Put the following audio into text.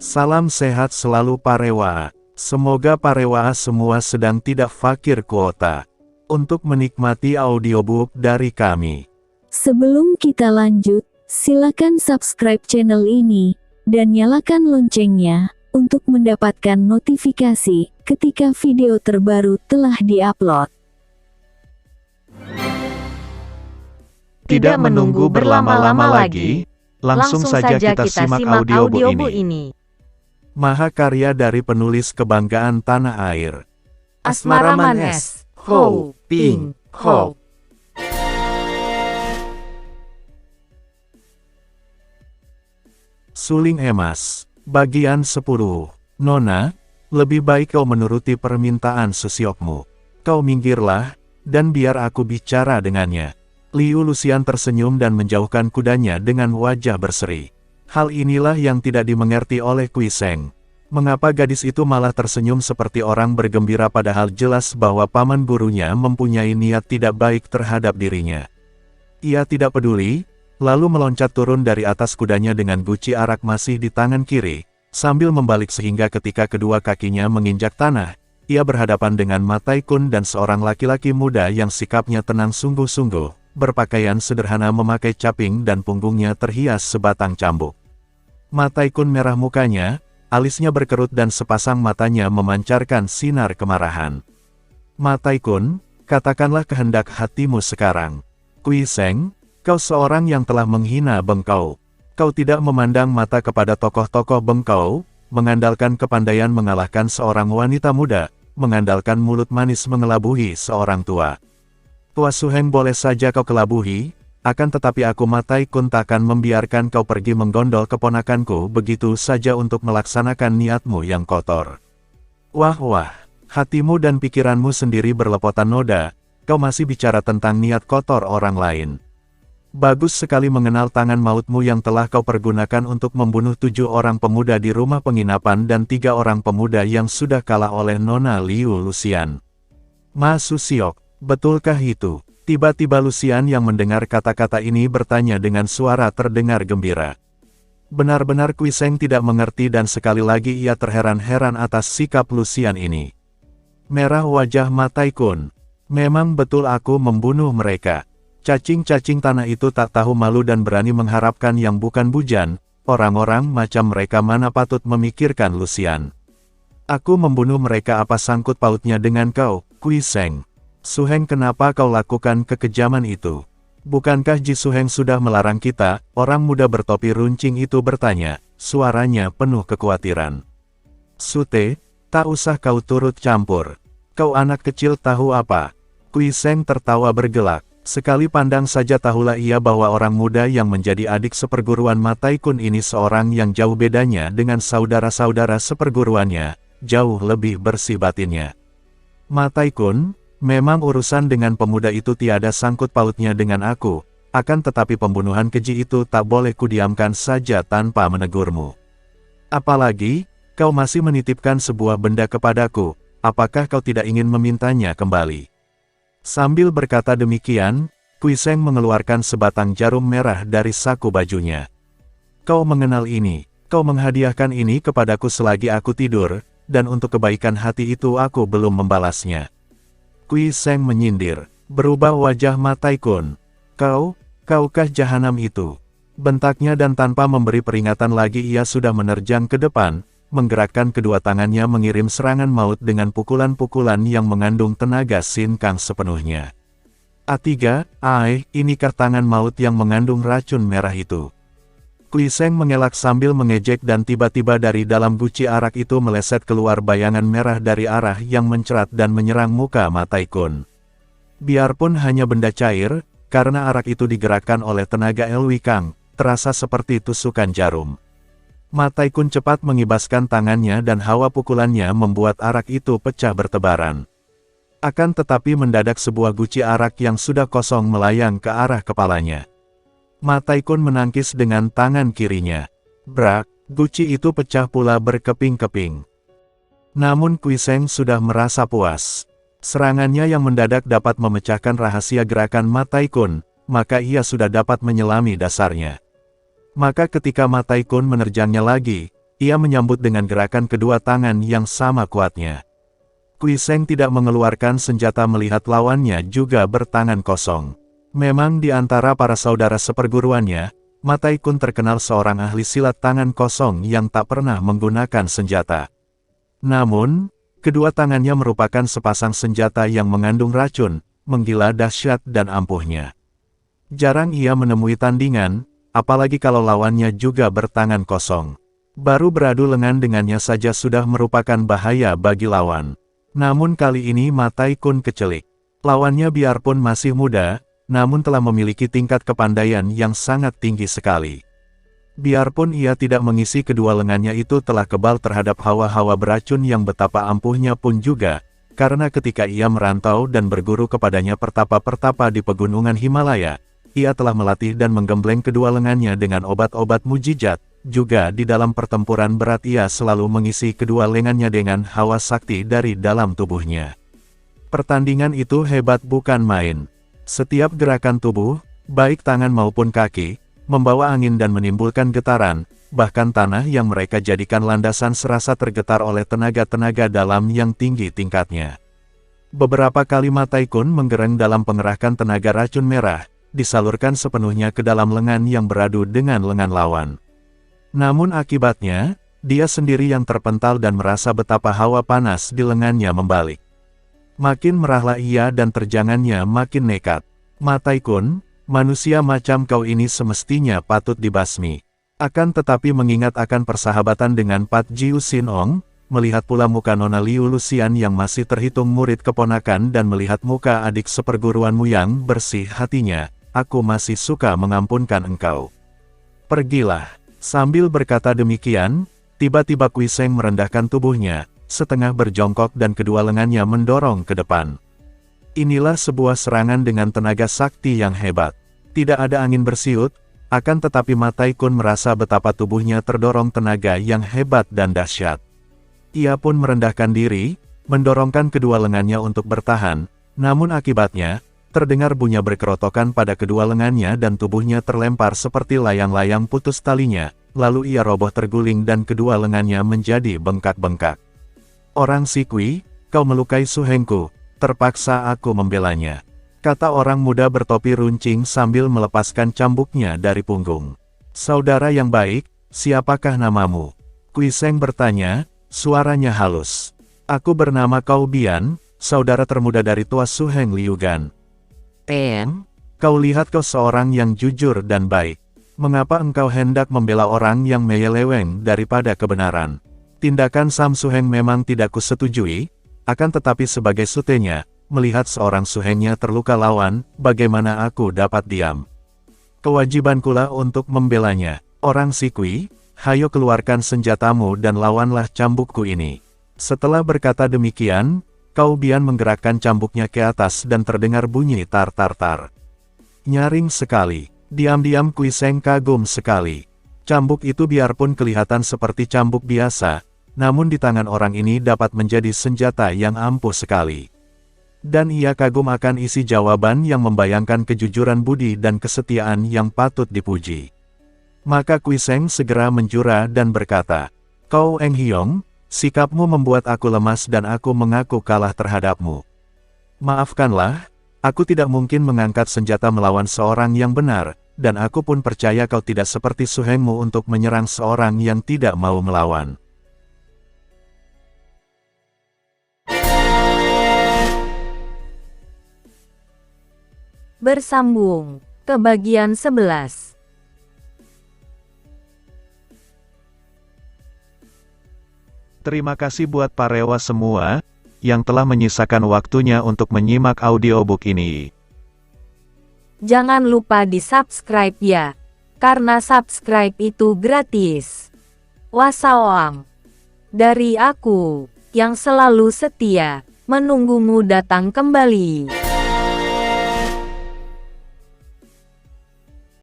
Salam sehat selalu Parewa. Semoga Parewa semua sedang tidak fakir kuota untuk menikmati audiobook dari kami. Sebelum kita lanjut, silakan subscribe channel ini dan nyalakan loncengnya untuk mendapatkan notifikasi ketika video terbaru telah diupload. Tidak menunggu berlama-lama lagi, langsung saja kita simak audiobook ini. Mahakarya dari penulis kebanggaan tanah air, Asmaraman S. Ho Ping Ho. Suling Emas, bagian 10. Nona, lebih baik kau menuruti permintaan sesiokmu. Kau minggirlah, dan biar aku bicara dengannya. Liu Lucian tersenyum dan menjauhkan kudanya dengan wajah berseri. Hal inilah yang tidak dimengerti oleh Kui Seng. Mengapa gadis itu malah tersenyum seperti orang bergembira padahal jelas bahwa paman gurunya mempunyai niat tidak baik terhadap dirinya. Ia tidak peduli, lalu meloncat turun dari atas kudanya dengan guci arak masih di tangan kiri, sambil membalik sehingga ketika kedua kakinya menginjak tanah, ia berhadapan dengan Ma Tai-kun dan seorang laki-laki muda yang sikapnya tenang sungguh-sungguh, berpakaian sederhana memakai caping dan punggungnya terhias sebatang cambuk. Ma Tai-kun merah mukanya, alisnya berkerut dan sepasang matanya memancarkan sinar kemarahan. Ma Tai-kun, katakanlah kehendak hatimu sekarang. Kui Seng, kau seorang yang telah menghina Bengkau. Kau tidak memandang mata kepada tokoh-tokoh Bengkau, mengandalkan kepandaian mengalahkan seorang wanita muda, mengandalkan mulut manis mengelabuhi seorang tua. Tua Suheng boleh saja kau kelabuhi, akan tetapi aku Ma Tai-kun takkan membiarkan kau pergi menggondol keponakanku begitu saja untuk melaksanakan niatmu yang kotor. Wah, hatimu dan pikiranmu sendiri berlepotan noda, kau masih bicara tentang niat kotor orang lain. Bagus sekali mengenal tangan mautmu yang telah kau pergunakan untuk membunuh 7 orang pemuda di rumah penginapan dan 3 orang pemuda yang sudah kalah oleh Nona Liu Lucian. Ma Susiok, betulkah itu? Tiba-tiba Lucian yang mendengar kata-kata ini bertanya dengan suara terdengar gembira. Benar-benar Kui Seng tidak mengerti dan sekali lagi ia terheran-heran atas sikap Lucian ini. Merah wajah Ma Tai-kun. Memang betul aku membunuh mereka. Cacing-cacing tanah itu tak tahu malu dan berani mengharapkan yang bukan bujan, orang-orang macam mereka mana patut memikirkan Lucian. Aku membunuh mereka apa sangkut pautnya dengan kau, Kui Seng? Suheng, kenapa kau lakukan kekejaman itu? Bukankah Ji Suheng sudah melarang kita? Orang muda bertopi runcing itu bertanya, suaranya penuh kekhawatiran. Sute, tak usah kau turut campur. Kau anak kecil tahu apa? Kui Seng tertawa bergelak. Sekali pandang saja tahulah ia bahwa orang muda yang menjadi adik seperguruan Ma Tai-kun ini seorang yang jauh bedanya dengan saudara-saudara seperguruannya, jauh lebih bersih batinnya. Ma Tai-kun, memang urusan dengan pemuda itu tiada sangkut pautnya dengan aku, akan tetapi pembunuhan keji itu tak boleh kudiamkan saja tanpa menegurmu. Apalagi, kau masih menitipkan sebuah benda kepadaku, apakah kau tidak ingin memintanya kembali? Sambil berkata demikian, Kui Seng mengeluarkan sebatang jarum merah dari saku bajunya. Kau mengenal ini, kau menghadiahkan ini kepadaku selagi aku tidur, dan untuk kebaikan hati itu aku belum membalasnya. Kui Seng menyindir, berubah wajah Ma Tai-kun. Kaukah jahanam itu? Bentaknya dan tanpa memberi peringatan lagi ia sudah menerjang ke depan, menggerakkan kedua tangannya mengirim serangan maut dengan pukulan-pukulan yang mengandung tenaga Sin Kang sepenuhnya. A3, inikah tangan maut yang mengandung racun merah itu? Kui Seng mengelak sambil mengejek dan tiba-tiba dari dalam guci arak itu meleset keluar bayangan merah dari arah yang mencerat dan menyerang muka Ma Tai-kun. Biarpun hanya benda cair, karena arak itu digerakkan oleh tenaga Elwi Kang, terasa seperti tusukan jarum. Ma Tai-kun cepat mengibaskan tangannya dan hawa pukulannya membuat arak itu pecah bertebaran. Akan tetapi mendadak sebuah guci arak yang sudah kosong melayang ke arah kepalanya. Ma Tai-kun menangkis dengan tangan kirinya. Brak, guci itu pecah pula berkeping-keping. Namun Kui Seng sudah merasa puas. Serangannya yang mendadak dapat memecahkan rahasia gerakan Ma Tai-kun, maka ia sudah dapat menyelami dasarnya. Maka ketika Ma Tai-kun menerjangnya lagi, ia menyambut dengan gerakan kedua tangan yang sama kuatnya. Kui Seng tidak mengeluarkan senjata melihat lawannya juga bertangan kosong. Memang di antara para saudara seperguruannya, Ma Tai-kun terkenal seorang ahli silat tangan kosong yang tak pernah menggunakan senjata. Namun, kedua tangannya merupakan sepasang senjata yang mengandung racun, menggila dahsyat dan ampuhnya. Jarang ia menemui tandingan, apalagi kalau lawannya juga bertangan kosong. Baru beradu lengan dengannya saja sudah merupakan bahaya bagi lawan. Namun kali ini Ma Tai-kun kecelik. Lawannya biarpun masih muda, namun telah memiliki tingkat kepandaian yang sangat tinggi sekali. Biarpun ia tidak mengisi kedua lengannya itu telah kebal terhadap hawa-hawa beracun yang betapa ampuhnya pun juga, karena ketika ia merantau dan berguru kepadanya pertapa-pertapa di pegunungan Himalaya, ia telah melatih dan menggembleng kedua lengannya dengan obat-obat mujizat. Juga di dalam pertempuran berat ia selalu mengisi kedua lengannya dengan hawa sakti dari dalam tubuhnya. Pertandingan itu hebat bukan main. Setiap gerakan tubuh, baik tangan maupun kaki, membawa angin dan menimbulkan getaran, bahkan tanah yang mereka jadikan landasan serasa tergetar oleh tenaga-tenaga dalam yang tinggi tingkatnya. Beberapa kali Ma Tai-kun menggereng dalam pengerahkan tenaga racun merah, disalurkan sepenuhnya ke dalam lengan yang beradu dengan lengan lawan. Namun akibatnya, dia sendiri yang terpental dan merasa betapa hawa panas di lengannya membalik. Makin merahlah ia dan terjangannya makin nekat. Ma Tai-kun, manusia macam kau ini semestinya patut dibasmi. Akan tetapi mengingat akan persahabatan dengan Pat Jiu Sin Ong, melihat pula muka Nona Liu Lucian yang masih terhitung murid keponakan dan melihat muka adik seperguruanmu yang bersih hatinya, aku masih suka mengampunkan engkau. Pergilah. Sambil berkata demikian, tiba-tiba Kui Seng merendahkan tubuhnya, setengah berjongkok dan kedua lengannya mendorong ke depan. Inilah sebuah serangan dengan tenaga sakti yang hebat. Tidak ada angin bersiut, akan tetapi Ma Tai-kun merasa betapa tubuhnya terdorong tenaga yang hebat dan dahsyat. Ia pun merendahkan diri, mendorongkan kedua lengannya untuk bertahan, namun akibatnya, terdengar bunyi berkerotokan pada kedua lengannya dan tubuhnya terlempar seperti layang-layang putus talinya, lalu ia roboh terguling dan kedua lengannya menjadi bengkak-bengkak. Orang si Kui, kau melukai suhengku, terpaksa aku membelanya, kata orang muda bertopi runcing sambil melepaskan cambuknya dari punggung. Saudara yang baik, siapakah namamu? Kui Seng bertanya, suaranya halus. Aku bernama Kau Bian, saudara termuda dari tua Suheng Liugan. Kau lihat kau seorang yang jujur dan baik. Mengapa engkau hendak membela orang yang menyeleweng daripada kebenaran? Tindakan Sam Suheng memang tidak kusetujui, akan tetapi sebagai sutenya, melihat seorang suhengnya terluka lawan, bagaimana aku dapat diam? Kewajibankulah untuk membelanya. Orang si Kui, hayo keluarkan senjatamu dan lawanlah cambukku ini. Setelah berkata demikian, Kau Bian menggerakkan cambuknya ke atas dan terdengar bunyi tar-tar-tar. Nyaring sekali. Diam-diam Kui Seng kagum sekali. Cambuk itu biarpun kelihatan seperti cambuk biasa, namun di tangan orang ini dapat menjadi senjata yang ampuh sekali. Dan ia kagum akan isi jawaban yang membayangkan kejujuran budi dan kesetiaan yang patut dipuji. Maka Kui Seng segera menjura dan berkata, Kau Eng Hiong, sikapmu membuat aku lemas dan aku mengaku kalah terhadapmu. Maafkanlah, aku tidak mungkin mengangkat senjata melawan seorang yang benar, dan aku pun percaya kau tidak seperti suhengmu untuk menyerang seorang yang tidak mau melawan. Bersambung ke bagian 11. Terima kasih buat parewa semua yang telah menyisakan waktunya untuk menyimak audiobook ini. Jangan lupa di-subscribe ya, karena subscribe itu gratis. Wassalam. Dari aku, yang selalu setia, menunggumu datang kembali.